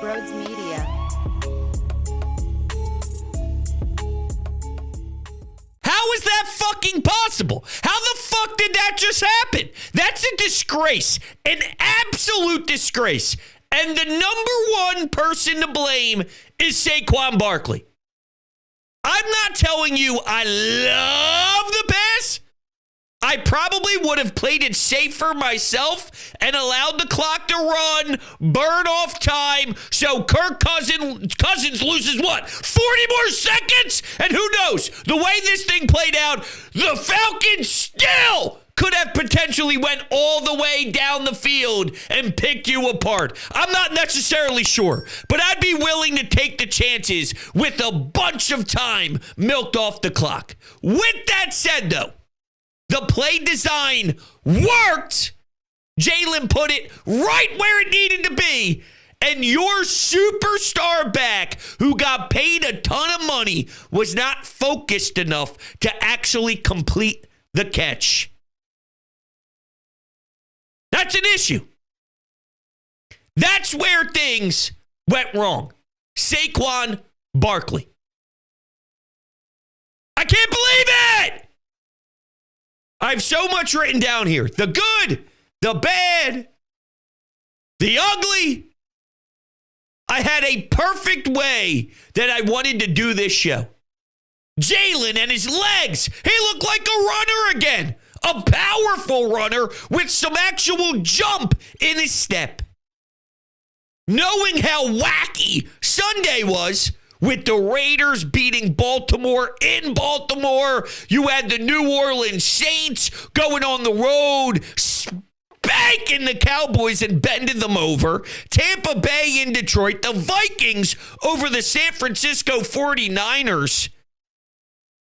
Brodes Media. How is that fucking possible? How the fuck did that just happen? That's a disgrace, an absolute disgrace. And the number one person to blame is Saquon Barkley. I'm not telling you I love the pass. I probably would have played it safer myself and allowed the clock to run, burn off time, so Kirk Cousins loses what? 40 more seconds? And who knows? The way this thing played out, the Falcons still could have potentially went all the way down the field and picked you apart. I'm not necessarily sure, but I'd be willing to take the chances with a bunch of time milked off the clock. With that said, though, the play design worked. Jalen put it right where it needed to be. And your superstar back, who got paid a ton of money, was not focused enough to actually complete the catch. That's an issue. That's where things went wrong. Saquon Barkley. I can't believe it! I have so much written down here. The good, the bad, the ugly. I had a perfect way that I wanted to do this show. Jalen and his legs. He looked like a runner again. A powerful runner with some actual jump in his step. Knowing how wacky Sunday was, with the Raiders beating Baltimore in Baltimore, you had the New Orleans Saints going on the road, spanking the Cowboys and bending them over. Tampa Bay in Detroit, the Vikings over the San Francisco 49ers.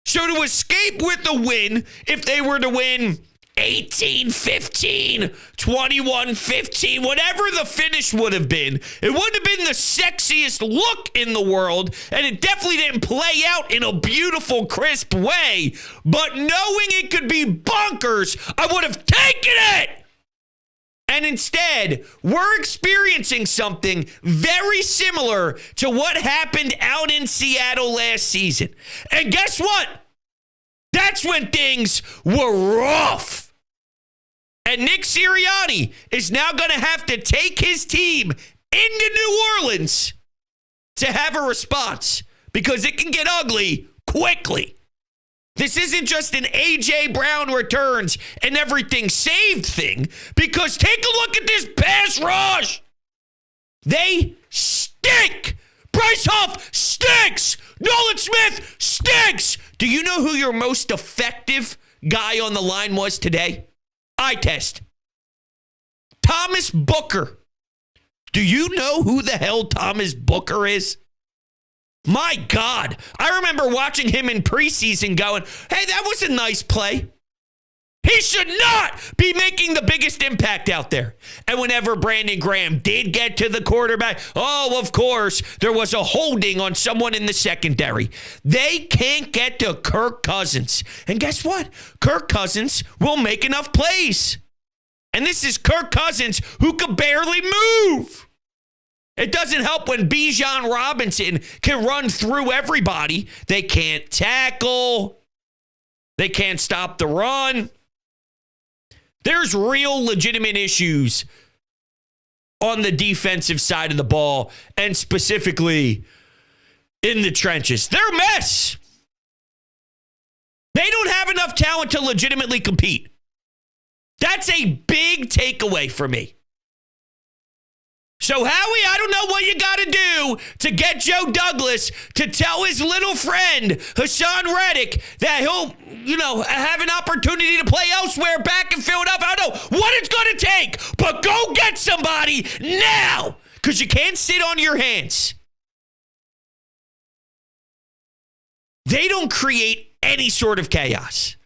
So to escape with a win, if they were to win 18-15, 21-15, whatever the finish would have been, it wouldn't have been the sexiest look in the world, and it definitely didn't play out in a beautiful, crisp way. But knowing it could be bonkers, I would have taken it. And instead, we're experiencing something very similar to what happened out in Seattle last season. And guess what? That's when things were rough. And Nick Sirianni is now going to have to take his team into New Orleans to have a response, because it can get ugly quickly. This isn't just an A.J. Brown returns and everything saved thing, because take a look at this pass rush. They stink. Bryce Huff stinks. Nolan Smith stinks. Do you know who your most effective guy on the line was today? Eye test. Thomas Booker. Do you know who the hell Thomas Booker is? My God. I remember watching him in preseason going, hey, that was a nice play. He should not be making the biggest impact out there. And whenever Brandon Graham did get to the quarterback, oh, of course, there was a holding on someone in the secondary. They can't get to Kirk Cousins. And guess what? Kirk Cousins will make enough plays. And this is Kirk Cousins, who could barely move. It doesn't help when Bijan Robinson can run through everybody. They can't tackle. They can't stop the run. There's real legitimate issues on the defensive side of the ball, and specifically in the trenches. They're a mess. They don't have enough talent to legitimately compete. That's a big takeaway for me. So, Howie, I don't know what you got to do to get Joe Douglas to tell his little friend, Hassan Reddick, that he'll, have an opportunity to play elsewhere back in Philadelphia. I don't know what it's going to take, but go get somebody now, because you can't sit on your hands. They don't create any sort of chaos.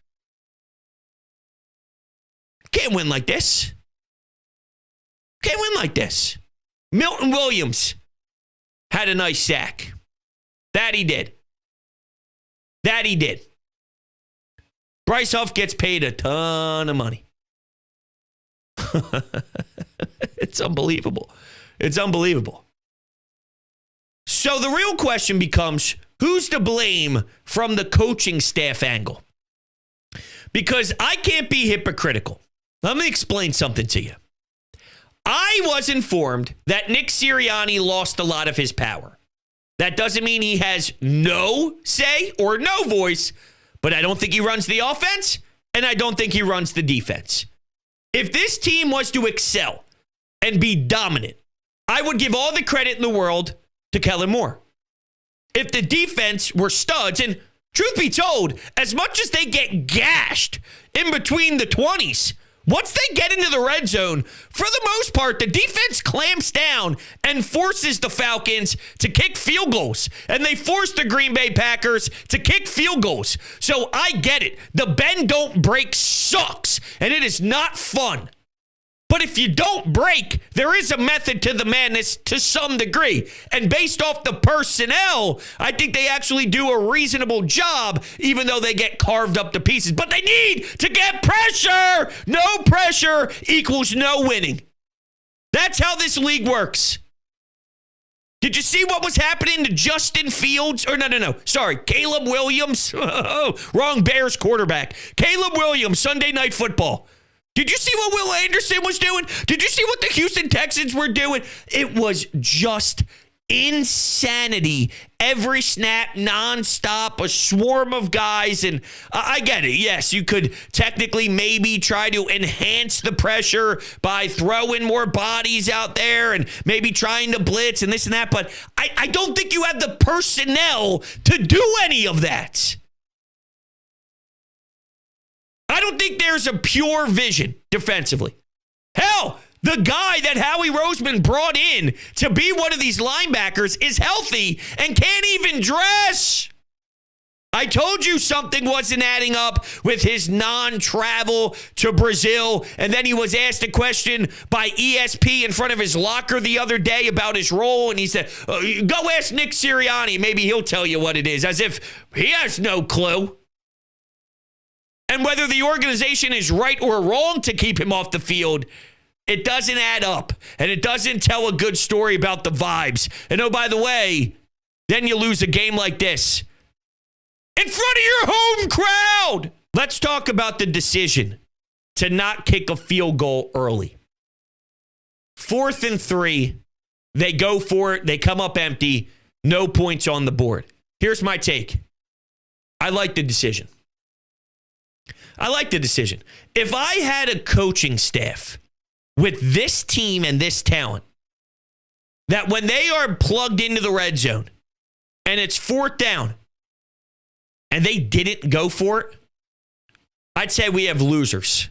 Can't win like this. Can't win like this. Milton Williams had a nice sack. That he did. Bryce Huff gets paid a ton of money. It's unbelievable. So the real question becomes, who's to blame from the coaching staff angle? Because I can't be hypocritical. Let me explain something to you. I was informed that Nick Sirianni lost a lot of his power. That doesn't mean he has no say or no voice, but I don't think he runs the offense, and I don't think he runs the defense. If this team was to excel and be dominant, I would give all the credit in the world to Kellen Moore. If the defense were studs, and truth be told, as much as they get gashed in between the 20s, once they get into the red zone, for the most part, the defense clamps down and forces the Falcons to kick field goals. And they force the Green Bay Packers to kick field goals. So I get it. The bend don't break sucks, and it is not fun. But if you don't break, there is a method to the madness to some degree. And based off the personnel, I think they actually do a reasonable job, even though they get carved up to pieces. But they need to get pressure. No pressure equals no winning. That's how this league works. Did you see what was happening to Justin Fields? Or no. Sorry, Caleb Williams. Wrong Bears quarterback. Caleb Williams, Sunday Night Football. Did you see what Will Anderson was doing? Did you see what the Houston Texans were doing? It was just insanity. Every snap, nonstop, a swarm of guys. And I get it. Yes, you could technically maybe try to enhance the pressure by throwing more bodies out there and maybe trying to blitz and this and that. But I don't think you have the personnel to do any of that. I don't think there's a pure vision defensively. Hell, the guy that Howie Roseman brought in to be one of these linebackers is healthy and can't even dress. I told you something wasn't adding up with his non-travel to Brazil, and then he was asked a question by ESP in front of his locker the other day about his role, and he said, go ask Nick Sirianni, maybe he'll tell you what it is, as if he has no clue. And whether the organization is right or wrong to keep him off the field, it doesn't add up. And it doesn't tell a good story about the vibes. And oh, by the way, then you lose a game like this in front of your home crowd. Let's talk about the decision to not kick a field goal early. 4th and 3, they go for it. They come up empty. No points on the board. Here's my take. I like the decision. If I had a coaching staff with this team and this talent, that when they are plugged into the red zone and it's 4th down and they didn't go for it, I'd say we have losers.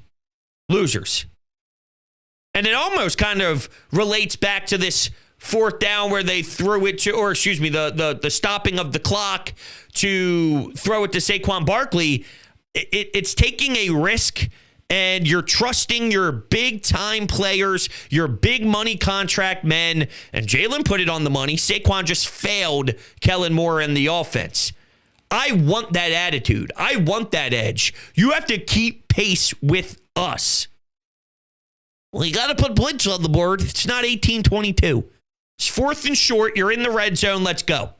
And it almost kind of relates back to this 4th down where they threw it to, or excuse me, the stopping of the clock to throw it to Saquon Barkley. It's taking a risk, and you're trusting your big-time players, your big-money contract men, and Jalen put it on the money. Saquon just failed Kellen Moore and the offense. I want that attitude. I want that edge. You have to keep pace with us. Well, you got to put points on the board. It's not 18-22. It's 4th and short. You're in the red zone. Let's go.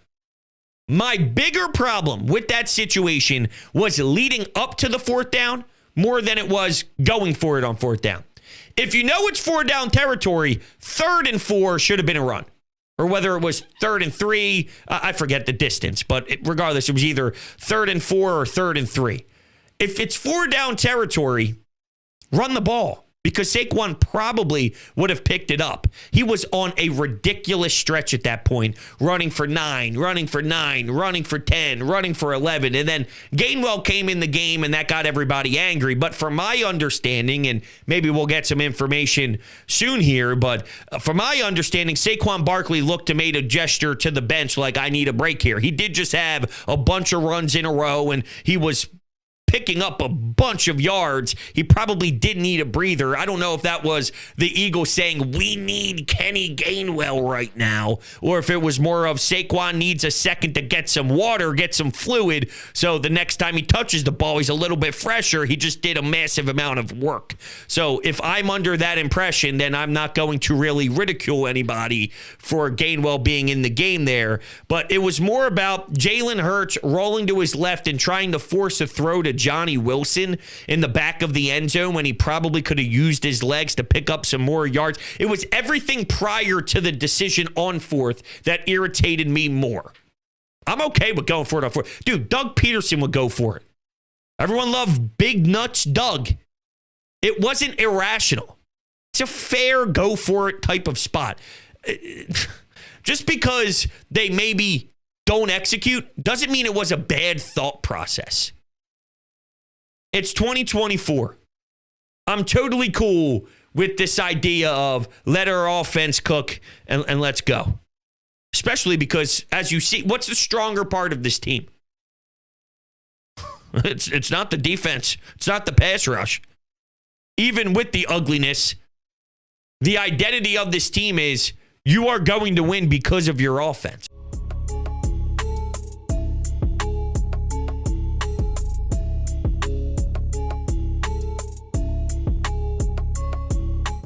My bigger problem with that situation was leading up to the 4th down more than it was going for it on 4th down. If you know it's 4th down territory, 3rd and 4 should have been a run. Or whether it was 3rd and 3, I forget the distance, but regardless, it was either 3rd and 4 or 3rd and 3. If it's 4 down territory, run the ball. Because Saquon probably would have picked it up. He was on a ridiculous stretch at that point, running for 9, running for 9, running for 10, running for 11. And then Gainwell came in the game, and that got everybody angry. But from my understanding, and maybe we'll get some information soon here, but from my understanding, Saquon Barkley looked to make a gesture to the bench like, I need a break here. He did just have a bunch of runs in a row, and he was picking up a bunch of yards. He probably did need a breather. I don't know if that was the Eagles saying, we need Kenny Gainwell right now, or if it was more of Saquon needs a second to get some water, get some fluid, so the next time he touches the ball, he's a little bit fresher. He just did a massive amount of work. So if I'm under that impression, then I'm not going to really ridicule anybody for Gainwell being in the game there. But it was more about Jalen Hurts rolling to his left and trying to force a throw to Johnny Wilson in the back of the end zone when he probably could have used his legs to pick up some more yards. It was everything prior to the decision on fourth that irritated me more. I'm okay with going for it on fourth. Dude, Doug Peterson would go for it. Everyone loved Big Nuts Doug. It wasn't irrational. It's a fair go for it type of spot. Just because they maybe don't execute doesn't mean it was a bad thought process. It's 2024. I'm totally cool with this idea of let our offense cook and let's go. Especially because, as you see, what's the stronger part of this team? It's not the defense. It's not the pass rush. Even with the ugliness, the identity of this team is you are going to win because of your offense.